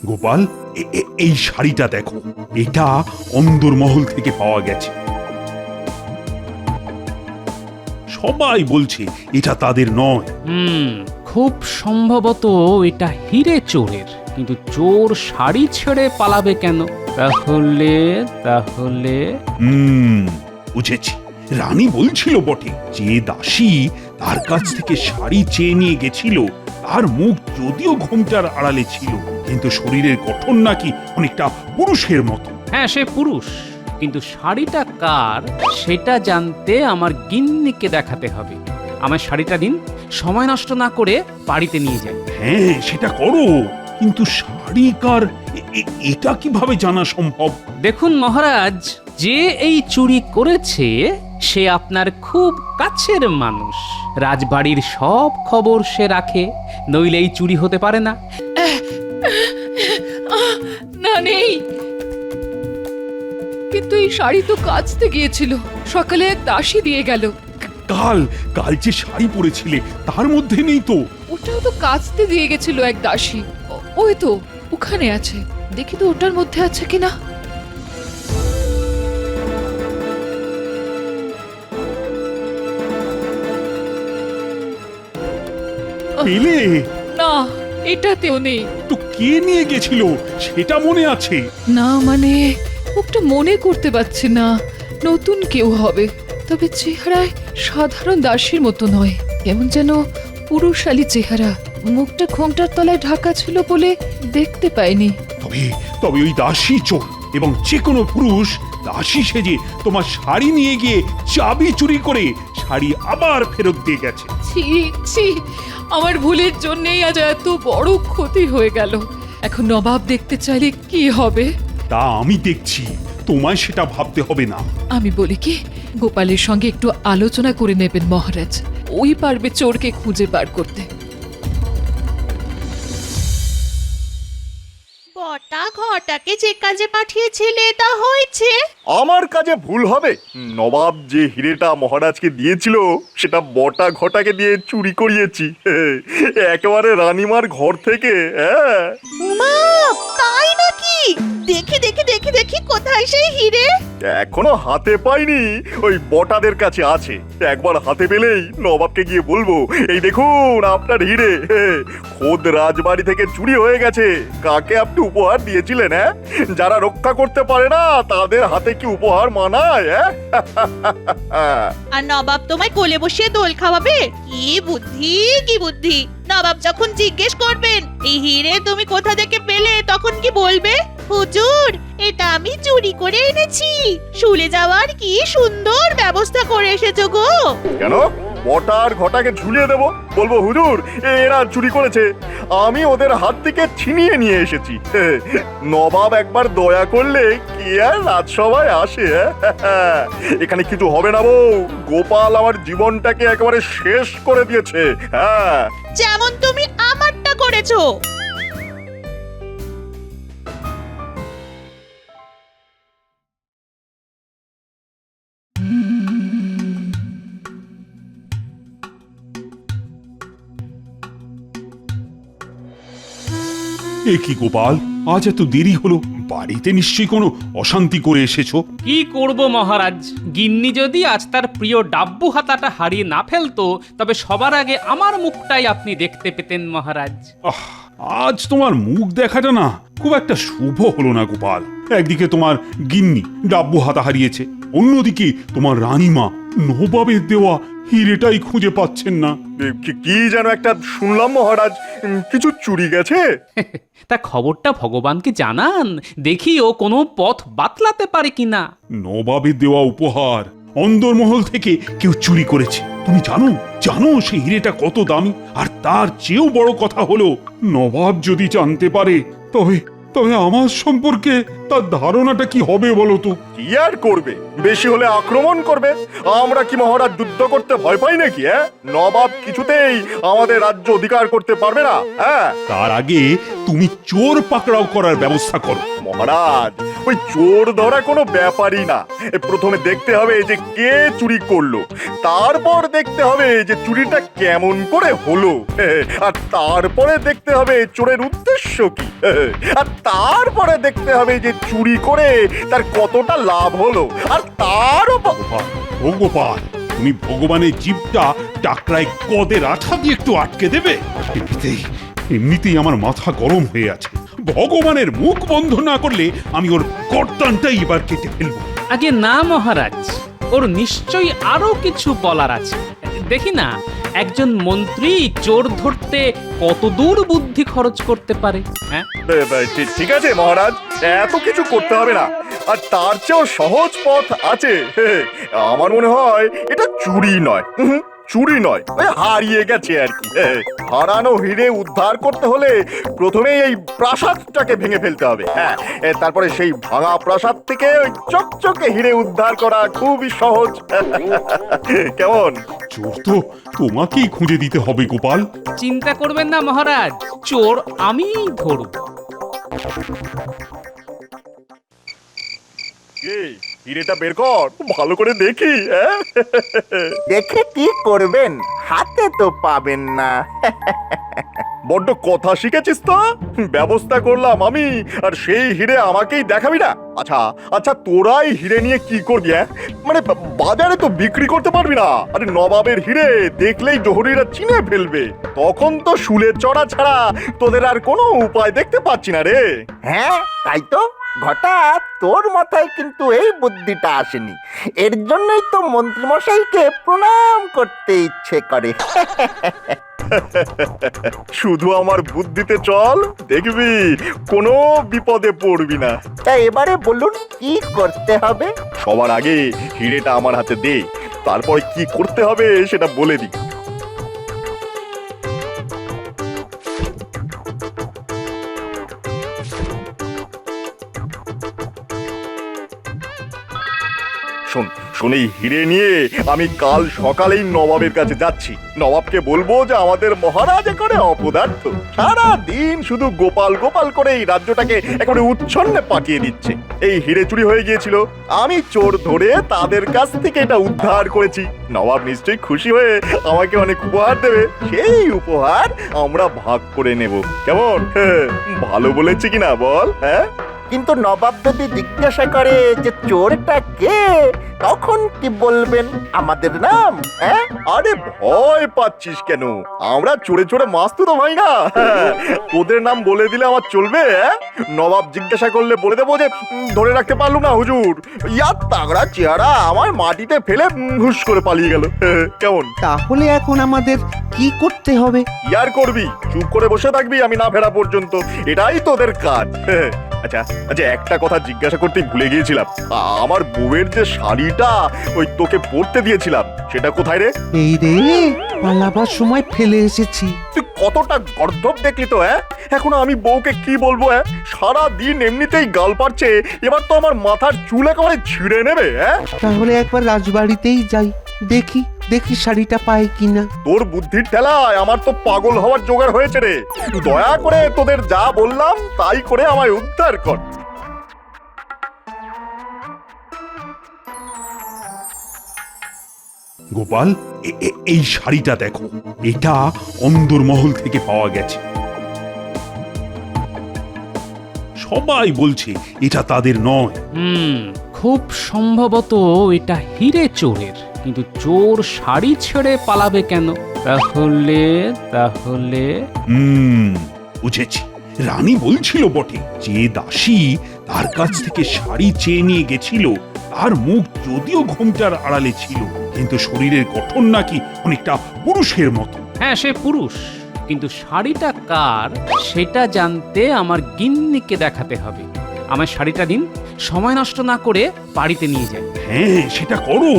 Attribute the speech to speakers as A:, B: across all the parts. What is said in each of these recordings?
A: গোপাল, এই শাড়িটা দেখো, এটা অন্দরমহল থেকে পাওয়া গেছে। সবাই বলছে এটা তাদের নয়।
B: খুব সম্ভবত এটা হিরে চোরের, কিন্তু চোর শাড়ি ছেড়ে পালাবে কেন? তাহলে তাহলে
A: বুঝেছি। রানী বলছিল বটে যে দাসী তার কাছ থেকে শাড়ি চেয়ে নিয়ে গেছিল, তার মুখ যদিও ঘোমটার আড়ালে ছিল, কিন্তু শরীরের গঠন নাকি অনেকটা পুরুষের মতো।
B: হ্যাঁ, সে পুরুষ, কিন্তু শাড়িটা কার সেটা জানতে আমার গিন্নিকে দেখাতে হবে। আমার শাড়িটা দিন, সময় নষ্ট না করে বাড়িতে নিয়ে যাই।
A: হ্যাঁ, সেটা করো, কিন্তু শাড়ি কার এটা কিভাবে জানা সম্ভব?
B: দেখুন মহারাজ, যে এই চুরি করেছে সে আপনার খুব কাছের মানুষ। রাজবাড়ির সব খবর সে রাখে, নইলে এই চুরি হতে পারে না।
C: না, নেই। কিন্তু এই শাড়ি তো কাচতে গিয়েছিল, সকালে এক দাসী দিয়ে গেল।
A: কাল কাল যে শাড়ি পরেছিলে তার মধ্যে নেই তো।
C: ওটাও তো কাচতে দিয়ে গেছিল এক দাসী। ওই তো ওখানে আছে, দেখি তো ওটার মধ্যে আছে কিনা।
A: পেলে?
C: না, এটাতেও নেই।
A: তো কে নিয়ে গেছিল সেটা মনে আছে?
C: না মানে ওটা মনে করতে পারছি না, নতুন কেউ হবে, তবে চেহারায় সাধারণ দাসীর মতো নয়, কেমন যেন পুরুষালী চেহারা। মুখটা ঘোমটার তলায় ঢাকা ছিল বলে দেখতে পাইনি।
A: তবে তবে ওই দাসী চোর, এবং যে কোনো পুরুষ দাসী সেজে তোমার শাড়ি নিয়ে গিয়ে চাবি চুরি করে শাড়ি আবার ফেরত দিয়ে গেছে।
C: ছি ছি, আমার ভুলের জন্যই আজ এত বড় ক্ষতি হয়ে গেল। এখন নবাব দেখতে চাইলে কি হবে?
A: তা আমি দেখছি, তোমায় সেটা ভাবতে হবে না।
C: আমি বলি কি, গোপালের সঙ্গে একটু আলোচনা করে নেবেন মহারাজ, ওই পারবে চোরকে খুঁজে বার করতে।
D: বটা ঘটাকে যে কাজে পাঠিয়েছিলে তা হয়েছে?
E: আমার কাজে ভুল হবে? নবাব যে হিরেটা মহারাজকে দিয়েছিল সেটা বটা ঘটাকে দিয়ে চুরি করিয়েছি, একেবারে রানীমার ঘর থেকে। হ্যাঁ,
D: উমা, তাই নাকি? দেখি দেখি দেখি দেখি, কোথায় সেই হিরে?
E: এখনো হাতে পাইনি, ওই বটাদের কাছে আছে। একবার হাতে পেলেই নবাবকে গিয়ে বলবো, এই দেখুন আপনার হিরে, খোদ রাজবাড়ি থেকে চুরি হয়ে গেছে। কাকে আপনি উপহার দিয়েছিলেন? হ্যাঁ, যারা রক্ষা করতে পারে না তাদের হাতে কি উপহার মানায়?
D: আর নবাব তোমায় কোলে বসিয়ে দোল খাওয়াবে? কি বুদ্ধি, কি বুদ্ধি! নবাব যখন জিজ্ঞেস করবেন এই হিরে তুমি কোথা থেকে পেলে, তখন কি বলবে? হুজুর, এটা আমি চুরি করে এনেছি। শুলে যাওয়ার কি সুন্দর ব্যবস্থা করে এসেছো গো।
E: কেন বটার ঘটাকে ঝুলিয়ে দেবো? বলবো হুজুর এরা চুরি করেছে, আমি ওদের হাত থেকে ছিনিয়ে নিয়ে এসেছি। নবাব একবার দয়া করলে কি আর রাজসভায় আসে? এখানে কিছু হবে না বউ, গোপাল আমার জীবনটাকে একেবারে শেষ করে দিয়েছে। হ্যাঁ,
D: যেমন তুমি আমারটা করেছো।
A: এ কি গোপাল, আজ এত দেরি হলো? বাড়িতে নিশ্চয়ই কোনো অশান্তি করে এসেছো।
B: কি করব মহারাজ, গিন্নি যদি আজ তার প্রিয় ডাব্বু হাতাটা হারিয়ে না ফেলতো, তবে সবার আগে আমার মুখটাই আপনি দেখতে পেতেন মহারাজ।
A: আজ তোমার মুখ দেখাটা না খুব একটা শুভ হলো না গোপাল। একদিকে তোমার গিন্নি ডাব্বু হাতা হারিয়েছে, অন্যদিকে তোমার রানীমা নবাবের দেওয়া হিরেটাই খুঁজে পাচ্ছেন না।
E: কি যেন একটা শুনলাম মহারাজ, কিছু চুরি গেছে।
B: তা খবরটা ভগবানকে জানান, দেখি ও কোনো পথ বাতলাতে পারে কিনা।
A: নবাবের দেওয়া উপহার অন্দরমহল থেকে কেউ চুরি করেছে। তুমি জানো জানো সেই হিরেটা কত দামি? আর তার চেয়েও বড় কথা হলো, নবাব যদি জানতে পারে তবে তবে আমার সম্পর্কে তার ধারণাটা কি হবে বলো তো?
E: কি আর করবে, বেশি হলে আক্রমণ করবে। আমরা কি মহারাজ যুদ্ধ করতে ভয় পাই নাকি? নবাব কিছুতেই আমাদের রাজ্য অধিকার করতে পারবে না। হ্যাঁ,
A: তার আগে তুমি চোর পাকড়াও করার ব্যবস্থা করো।
E: মহারাজ ওই চোর ধরা কোনো ব্যাপারই না। প্রথমে দেখতে হবে যে কে চুরি করলো, তারপর দেখতে হবে যে চুরিটা কেমন করে হলো, আর তারপরে দেখতে হবে চোরের উদ্দেশ্য কি, আর তারপরে দেখতে হবে যে চুরি করে তার কতটা লাভ হলো, আর তার
A: গোপাল, ও গোপাল, তুমি ভগবানের জীবটা টাকরায় কদের আঠা দিয়ে একটু আটকে দেবে? এমনিতেই আমার মাথা গরম হয়ে আছে। ভগবানের মুখ বন্ধ না করলে আমি ওর গর্দানটাই এবার কেটে ফেলবো।
B: আগে না মহারাজ, ওর নিশ্চয়ই আরো কিছু বলার আছে। দেখি না একজন মন্ত্রী চোর ধরতে কত দূর বুদ্ধি খরচ করতে পারে। হ্যাঁ,
E: ঠিক আছে মহারাজ, এত কিছু করতে হবে না, আর তার চেয়েও সহজ পথ আছে। আমার মনে হয় এটা চুরি নয়, চুরি নয়, ওই হারিয়ে গেছে আর কি। হারানো হিরে উদ্ধার করতে হলে প্রথমে এই প্রাসাদটাকে ভেঙে ফেলতে হবে। হ্যাঁ, তারপরে সেই ভাঙা প্রাসাদ থেকে ওই চকচকে হিরে উদ্ধার করা খুবই সহজ। কেমন?
A: চোর তো তোমাকেই খুঁজে দিতে হবে গোপাল।
B: চিন্তা করবেন না মহারাজ, চোর আমিই ধরব।
E: এই হিরেটা বের কর, ভালো করে দেখি।
F: দেখে কি করবেন, হাতে তো পাবেন না।
E: বড্ড কথা শিখেছিস তো। ব্যবস্থা করলাম আমি, আর সেই হিরে আমাকেই দেখাবি না? আচ্ছা আচ্ছা, তোরাই হিরে নিয়ে কি করবি? মানে বাজারে তো বিক্রি করতে পারবি না। আরে নবাবের হিরে দেখলেই জহরিরা চিনে ফেলবে, তখন তো শুলে চড়া ছাড়া তোদের আর কোনো উপায় দেখতে পাচ্ছি না রে।
F: হ্যাঁ তাই তো ঘটা, তোর মাথায় কিন্তু এই বুদ্ধিটা আসেনি। এর জন্যই তো মন্ত্রীমশাইকে প্রণাম করতে ইচ্ছে করে।
E: শুধু আমার বুদ্ধিতে চল, দেখবি কোনো বিপদে পড়বি না।
F: তা এবারে বলুন কি করতে হবে?
E: সবার আগে হিরেটা আমার হাতে দে, তারপরে কি করতে হবে সেটা বলে দিই। শোন শোন, এই হিরে নিয়ে আমি কাল সকালেই নবাবের কাছে যাচ্ছি। নবাবকে বলবো যে আমাদের মহারাজ এখানে অপদার্থ, সারা দিন শুধু গোপাল গোপাল করে এই রাজ্যটাকে একেবারে উচ্ছন্নে পাঠিয়ে দিচ্ছে। এই হিরে চুরি হয়ে গিয়েছিল, আমি চোর ধরে তাদের কাছ থেকে এটা উদ্ধার করেছি। নবাব নিশ্চয়ই খুশি হয়ে আমাকে অনেক উপহার দেবে, সেই উপহার আমরা ভাগ করে নেব। কেমন? ভালো বলেছি কিনা বল? হ্যাঁ,
F: কিন্তু নবাব যদি জিজ্ঞাসা করে যে চোরটা কে, তখন কি বলবেন? আমাদের নাম? হ্যাঁ,
E: আরে ভয় পাচ্ছিস কেন? আমরা চোরে চোরে মাস্ত তো ভাই না। তোদের নাম বলে দিলে আমার চলবে? নবাব জিজ্ঞাসা করলে বলে দেবো যে ধরে রাখতে পারলুম না হুজুর, ইয়ার তাগড়া চেহারা আমার মাটিতে ফেলে হুশ করে পালিয়ে গেল। কেমন?
G: তাহলে এখন আমাদের কি করতে হবে?
E: ইয়ার করবি, চুপ করে বসে থাকবি আমি না ফেরা পর্যন্ত, এটাই তোদের কাজ। আচ্ছা আচ্ছা, একটা কথা জিজ্ঞাসা করতে ভুলে গিয়েছিলাম। আমার বউয়ের যে শাড়িটা ওই তোকে পরতে দিয়েছিলাম, সেটা কোথায় রে?
G: এই রে, পালাবার সময় ফেলে এসেছি।
E: তুই কতটা গর্ধব দেখলি তো। এখন আমি বউকে কি বলবো? সারা দিন এমনিতেই গাল পারছে, এবার তো আমার মাথার চুল একেবারে ছিঁড়ে নেবে।
G: তাহলে একবার রাজবাড়িতেই যাই, দেখি দেখি শাড়িটা পাই কিনা।
E: তোর বুদ্ধির ঠেলায় আমার তো পাগল হওয়ার জোগাড় হয়েছে রে। দয়া করে তোদের যা বললাম তাই করে আমায় উদ্ধার কর।
A: গোপাল, এই শাড়িটা দেখো, এটা অন্দরমহল থেকে পাওয়া গেছে। সবাই বলছে এটা তাদের নয়।
B: খুব সম্ভবত এটা হিরে চোরের, কিন্তু চোর শাড়ি ছেড়ে পালাবে কেন? তাহলে তাহলে
A: বুঝেছি। রানী বলছিল বটে যে দাসী তার কাছ থেকে শাড়ি চেয়ে নিয়ে গেছিল, তার মুখ যদিও ঘোমটার আড়ালে ছিল, কিন্তু শরীরের গঠন নাকি অনেকটা পুরুষের মতো।
B: হ্যাঁ, সে পুরুষ, কিন্তু শাড়িটা কার সেটা জানতে আমার গিন্নিকে দেখাতে হবে। আমার শাড়িটা দিন, সময় নষ্ট না করে বাড়িতে নিয়ে যাই।
A: হ্যাঁ, সেটা করো,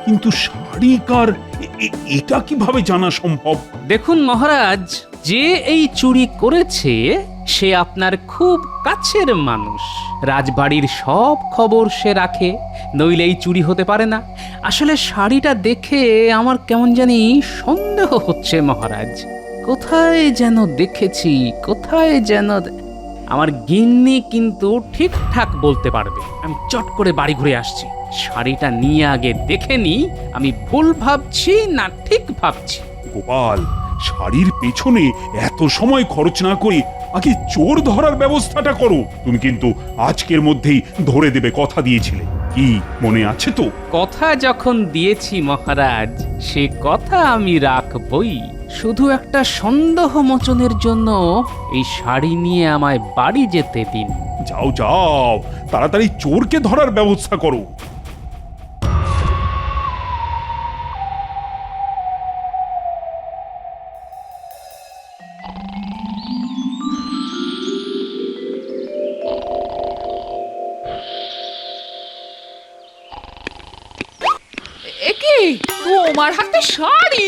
A: কিন্তু শাড়ি কার এটা কিভাবে জানা সম্ভব?
B: দেখুন মহারাজ, যে এই চুরি করেছে সে আপনার খুব কাছের মানুষ। রাজবাড়ির সব খবর সে রাখে, নইলে এই চুরি হতে পারে না। আসলে শাড়িটা দেখে আমার কেমন জানি সন্দেহ হচ্ছে মহারাজ। কোথায় যেন দেখেছি, কোথায় যেন। আমার গিন্নি কিন্তু ঠিকঠাক বলতে পারবে। আমি চট করে বাড়ি ঘুরে আসছি। শাড়িটা নিয়ে আগে দেখে নি আমি ভুল ভাবছি না ঠিক ভাবছি।
A: গোপাল, শাড়ির পেছনে এত সময় খরচ না করে আগে চোর ধরার ব্যবস্থাটা করো। তুমি কিন্তু আজকের মধ্যেই ধরে দেবে কথা দিয়েছিলে, কি মনে আছে তো?
B: কথা যখন দিয়েছি মহারাজ, সে কথা আমি রাখবই। শুধু একটা সন্দেহ মোচনের জন্য এই শাড়ি নিয়ে আমায় বাড়ি যেতে দিন।
A: যাও যাও, তাড়াতাড়ি চোরকে ধরার ব্যবস্থা করো।
C: একি তোমার হাতে শাড়ি?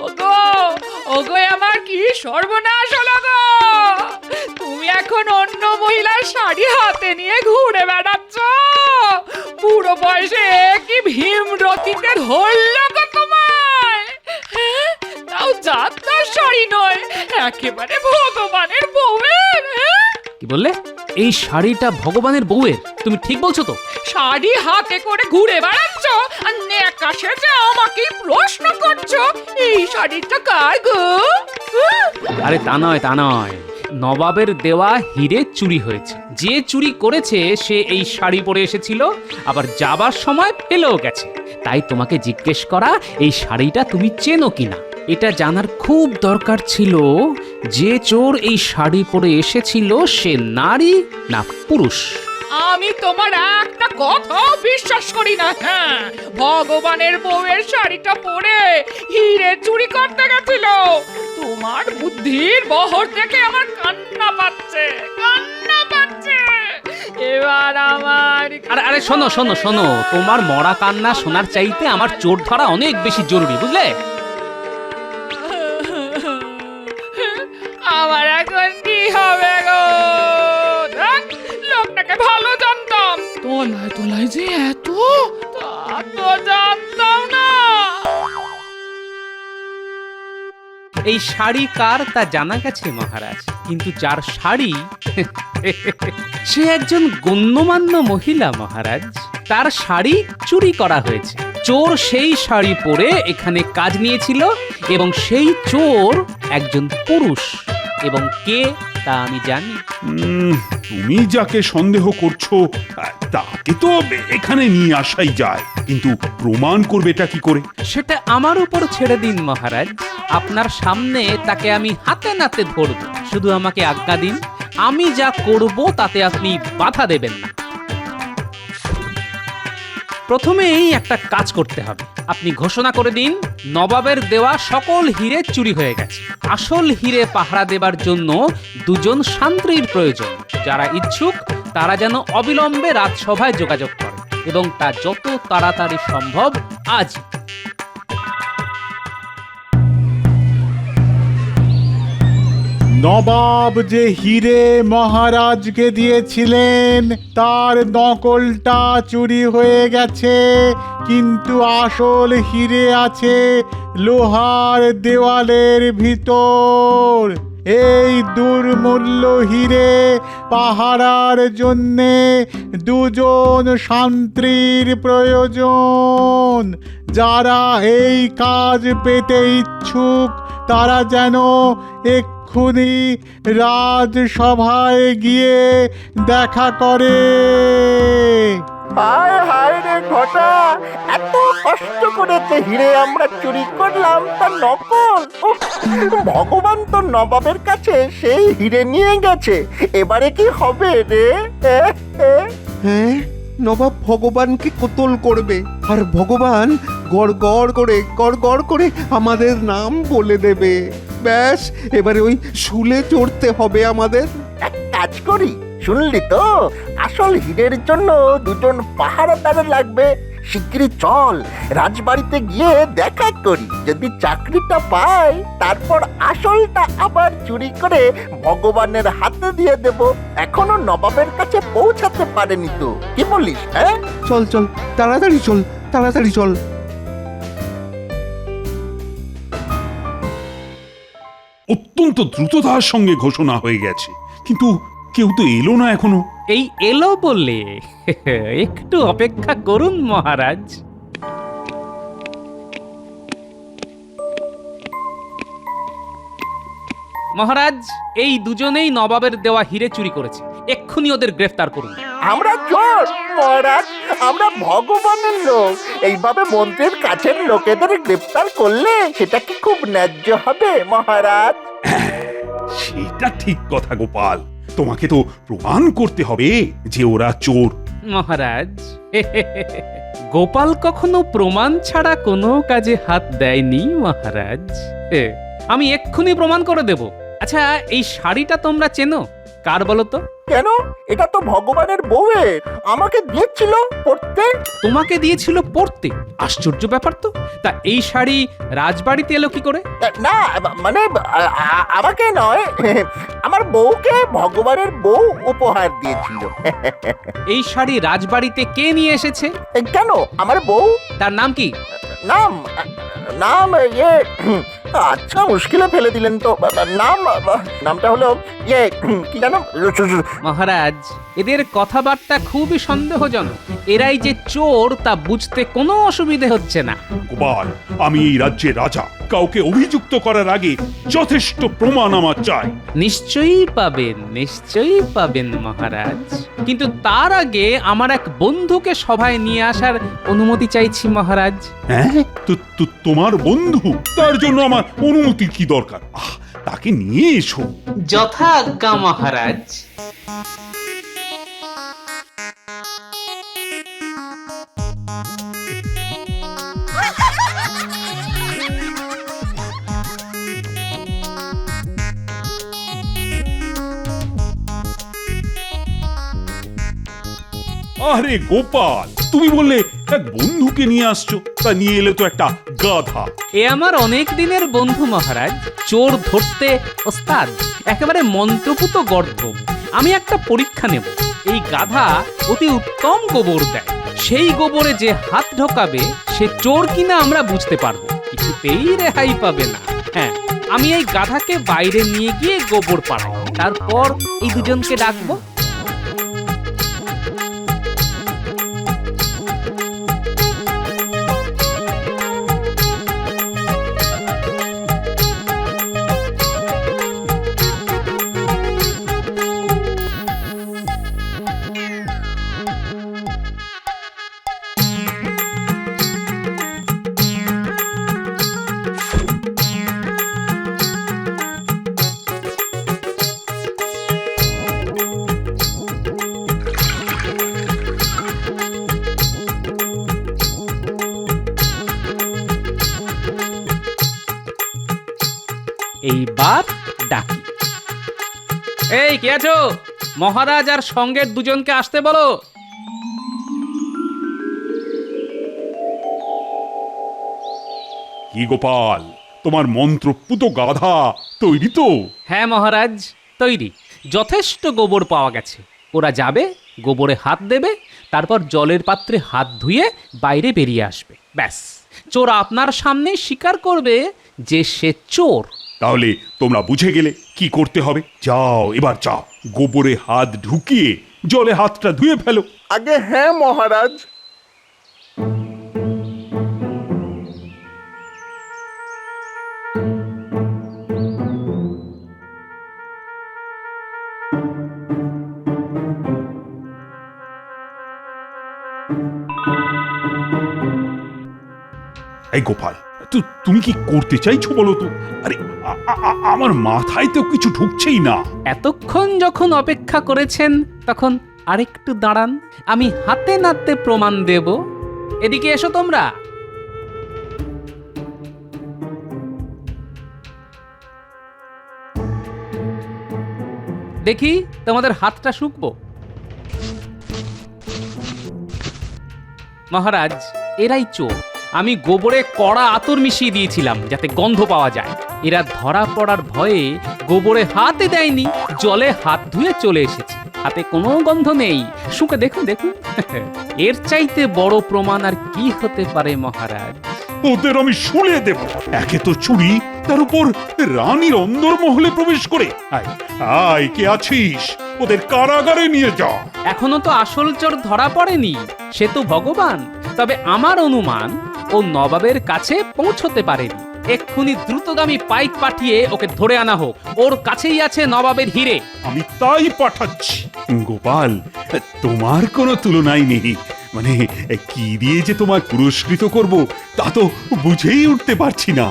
C: ওগো ওগো, আমার কি সর্বনাশ হলো গো! তুমি এখন অন্য মহিলার শাড়ি হাতে নিয়ে ঘুরে বেড়াচ্ছ? পুরো বয়সে কি ভীমরতিতে ধরলো গো তোমায়? তাও যাত্রার শাড়ি নয়, একেবারে ভগবানের বউয়ের।
B: কি বললে? এই শাড়িটা ভগবানের বউয়ের? তুমি ঠিক বলছো তো?
C: শাড়ি হাতে করে ঘুরে বেড়াচ্ছ আর নেকা সেজে আমাকে প্রশ্ন করছো এই শাড়িটা কার গো?
B: আরে তা নয়, তা নয়। নবাবের দেওয়া হিরে চুরি হয়েছে। যে চুরি করেছে সে এই শাড়ি পরে এসেছিল, আবার যাবার সময় ফেলেও গেছে। তাই তোমাকে জিজ্ঞেস করা এই শাড়িটা তুমি চেনো কিনা। এটা জানার খুব দরকার ছিল যে চোর এই শাড়ি পরে এসেছিল সে নারী না পুরুষ।
C: আমি তোমার একটা কথা বিশ্বাস করি না। হ্যাঁ, ভগবানের বউয়ের শাড়িটা পরে হিরে চুরি করতে গেছিল। তোমার বুদ্ধির বহর দেখে আমার কান্না পাচ্ছে, কান্না পাচ্ছে। এবার আমার
B: আরে আরে শোনো শোনো শোনো, তোমার মরা কান্না শোনার চাইতে আমার চোর ধরা অনেক বেশি জরুরি, বুঝলে?
C: আমার এখন কি হবে গো? ধ্যাৎ, লোকটাকে ভালো জানতাম। তোলায় তোলায় যে এত, তা তো জানতাম না।
B: এই শাড়ি কার তা জানা গেছে মহারাজ, কিন্তু যার শাড়ি সে একজন গণ্যমান্য মহিলা মহারাজ। তার শাড়ি চুরি করা হয়েছে। চোর সেই শাড়ি পরে এখানে কাজ নিয়েছিল এবং সেই চোর একজন পুরুষ। এবং কে তা আমি জানি।
A: তুমি যাকে সন্দেহ করছো তাকে তো এখানে নিয়ে আসাই যায়, কিন্তু প্রমাণ করবেটা কি করে?
B: সেটা আমার উপর ছেড়ে দিন মহারাজ। আপনার সামনে তাকে আমি হাতে নাতে ধরব। শুধু আমাকে আজ্ঞা দিন, আমি যা করব তাতে আপনি বাধা দেবেন না। প্রথমেই একটা কাজ করতে হবে। আপনি ঘোষণা করে দিন নবাবের দেওয়া সকল হিরে চুরি হয়ে গেছে। আসল হিরে পাহারা দেবার জন্য দুজন শান্ত্রীর প্রয়োজন। যারা ইচ্ছুক তারা যেন অবিলম্বে রাজসভায় যোগাযোগ করে এবং তা যত তাড়াতাড়ি সম্ভব আজ।
H: নবাব যে হিরে মহারাজকে দিয়েছিলেন তার নকলটা চুরি হয়ে গেছে, কিন্তু আসল হিরে আছে লোহার দেওয়ালের ভিতর। এই দুর্মূল্য হিরে পাহারার জন্যে দুজন শান্ত্রীর প্রয়োজন। যারা এই কাজ পেতে ইচ্ছুক তারা যেন এক্ষুনি রাজসভায় গিয়ে দেখা করে।
F: হায় হায় রে ঘটা, এত কষ্ট করে যে হিরে আমরা চুরি করলাম তা নকল। উফ, ভগবান তো নবাবের কাছে সেই হিরে নিয়ে গেছে। এবারে কি হবে রে?
G: হ্যাঁ, নবাব ভগবানকে কোতল করবে, আর ভগবান গড় গড় করে আমাদের নাম বলে দেবে। ব্যাস, এবারে ওই শুলে চড়তে হবে আমাদের।
F: এক কাজ করি, শুনলি তো, আসল হীরের জন্য দুজন পাহারাদার লাগবে। শিগগিরই চল, রাজবাড়িতে গিয়ে দেখা করি। যদি চাকরিটা পাই তারপর আসলটা আবার চুরি করে ভগবানের হাতে দিয়ে দেব। এখনো নবাবের কাছে পৌঁছাতে পারেনি তো, কি বলিস? হ্যাঁ,
G: চল চল, তাড়াতাড়ি চল, তাড়াতাড়ি চল।
A: অত্যন্ত দ্রুততার সঙ্গে ঘোষণা হয়ে গেছে, কিন্তু কেউ তো এলো না এখনো।
B: এই এলো বলে একটু অপেক্ষা করুন মহারাজ। মহারাজ, এই দুজনেই নবাবের দেওয়া হিরে চুরি করেছে, এক্ষুনি ওদের গ্রেফতার করুন।
F: আমরা চোর মহারাজ, আমরা ভগবানের লোক। এইভাবে মন্ত্রীর কাছের লোকেদের গ্রেফতার করলে সেটা কি খুব ন্যায্য হবে মহারাজ?
A: সেটা ঠিক কথা গোপাল, তোমাকে তো প্রমাণ করতে হবে যে ওরা চোর।
B: মহারাজ, গোপাল কখনো প্রমাণ ছাড়া কোনো কাজে হাত দেয়নি মহারাজ। আমি এক্ষুনি প্রমাণ করে দেব। আচ্ছা, এই শাড়িটা তোমরা চেনো? কার বলো তো?
F: কেন? এটা তো ভগবানের বউয়ের, আমাকে দিয়েছিল পড়তে।
B: তোমাকে দিয়েছিল পরতে? আশ্চর্য ব্যাপার তো। তা এই শাড়ি রাজবাড়িতে এলো কি করে?
F: না মানে আমাকে নয়, আমার বউকে ভগবানের বউ উপহার দিয়েছিল।
B: এই শাড়ি রাজবাড়িতে কে নিয়ে এসেছে?
F: কেন? আমার বউ।
B: তার নাম কি?
F: নাম নাম আচ্ছা, মুশকিলে ফেলে দিলেন তো। নামটা হলো কি জানো?
B: মহারাজ, এদের কথাবার্তা খুবই সন্দেহজনক। এরাই যে চোর তা বুঝতে কোনো অসুবিধে হচ্ছে না।
A: গোপাল, আমি এই রাজ্যের রাজা, কাউকে অভিযুক্ত করার আগে যথেষ্ট প্রমাণ আমার চাই।
B: নিশ্চয়ই পাবেন, নিশ্চয়ই পাবেন মহারাজ, কিন্তু তার আগে আমার এক বন্ধুকে সভায় নিয়ে আসার অনুমতি চাইছি মহারাজ।
A: হ্যাঁ, তো তোমার বন্ধু? তার জন্য আমার অনুমতির কি দরকার? তাকে নিয়ে এসো।
B: যথা আজ্ঞা মহারাজ।
A: আরে গোপাল, তুমি বললে এক বন্ধুকে নিয়ে আসছো, তা নিয়ে এলে তো একটা গাধা।
B: এ আমার অনেক দিনের বন্ধু মহারাজ, চোর ধরতে ওস্তাদ, একেবারে মন্ত্রপুত গর্ধ। আমি একটা পরীক্ষা নেব। এই গাধা অতি উত্তম গোবর দেয়, সেই গোবরে যে হাত ঢোকাবে সে চোর কিনা আমরা বুঝতে পারবো, কিছুতেই রেহাই পাবে না। হ্যাঁ, আমি এই গাধাকে বাইরে নিয়ে গিয়ে গোবর পাড়াই, তারপর এই দুজনকে ডাকবো। এইবার ডাকি। এই কে আছো? মহারাজ আর সঙ্গের দুজনকে আসতে বলো।
A: কি গোপাল, তোমার মন্ত্রপুত গাধা তৈরি তো?
B: হ্যাঁ মহারাজ, তৈরি। যথেষ্ট গোবর পাওয়া গেছে। ওরা যাবে, গোবরে হাত দেবে, তারপর জলের পাত্রে হাত ধুয়ে বাইরে বেরিয়ে আসবে। ব্যাস, চোর আপনার সামনে স্বীকার করবে যে সে চোর।
A: তাহলে তোমরা বুঝে গেলে কি করতে হবে। যাও, এবার যাও, গোবরে হাত ঢুকিয়ে জলে হাতটা ধুয়ে ফেলো।
E: আগে হ্যাঁ মহারাজ।
A: এই গোপাল, তুমি কি করতে চাইছো বলো তো? আরে আমার মাথায় তো কিছু ঢুকছেই না।
B: এতক্ষণ যখন অপেক্ষা করেছেন তখন আরেকটু দাঁড়ান, আমি হাতে নাতে প্রমাণ দেব। এদিকে এসো তোমরা। দেখি তোমাদের হাতটা শুকবো। মহারাজ, এরাই চোর। আমি গোবরে কড়া আতর মিশিয়ে দিয়েছিলাম যাতে গন্ধ পাওয়া যায়। এরা ধরা পড়ার ভয়ে গোবরে হাতে দেয়নি, জলে হাত ধুয়ে চলে এসেছে। হাতে কোনো গন্ধ নেই। শুকে দেখুন, দেখুন। এর চাইতে বড় প্রমাণ আর কি হতে পারে মহারাজ?
A: ওদের আমি শুলে দেব। একে তো চুরি, তার উপর রানীর অন্দরমহলে প্রবেশ করে। আয় আয়, কে আছিস? ওদের কারাগারে নিয়ে যা।
B: এখনো তো আসল চোর ধরা পড়েনি, সে তো ভগবান। তবে আমার অনুমান ও নবাবের কাছে পৌঁছতে পারেনি। এক্ষুনি দ্রুতগামী পাইক পাঠিয়ে ওকে ধরে আনা হোক। ওর কাছেই আছে নবাবের হিরে।
A: আমি তাই পাঠাচ্ছি। গোপাল, তোমার কোনো তুলনাই নেই। মানে কি দিয়ে যে তোমায় পুরস্কৃত করব তা তো বুঝেই উঠতে পারছি না।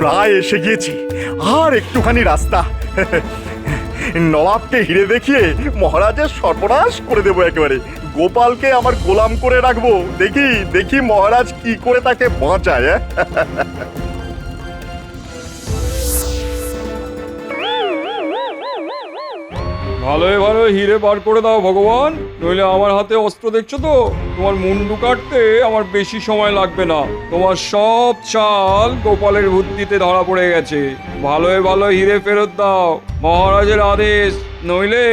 E: প্রায় এসে গিয়েছি, আর একটুখানি রাস্তা। নবাবকে হিরে দেখিয়ে মহারাজের সর্বনাশ করে দেবো একেবারে। গোপালকে আমার গোলাম করে রাখবো। দেখি দেখি মহারাজ কি করে তাকে বাঁচায়।
I: ভালোই ভালো হিরে বার করে দাও ভগবান, নইলে আমার হাতে অস্ত্র দেখছো তো, তোমার মুন্ডু কাটতে আমার বেশি সময় লাগবে না। তোমার সব চাল গোপালের বুদ্ধিতে ধরা পড়ে গেছে। ভালোই ভালো হিরে ফেরত দাও, মহারাজের আদেশ, নইলে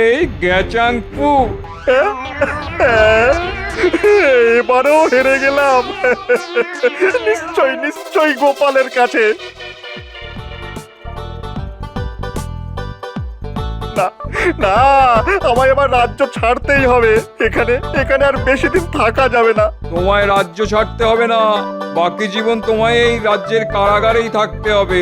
I: গ্যাচাং ফু।
E: এবারও হেরে গেলাম। নিশ্চয় নিশ্চয় গোপালের কাছে। না না, আমায় এবার রাজ্য ছাড়তেই হবে। এখানে এখানে আর বেশি দিন থাকা যাবে না।
I: তোমায় রাজ্য ছাড়তে হবে না, বাকি জীবন তোমায় এই রাজ্যের কারাগারেই থাকতে হবে।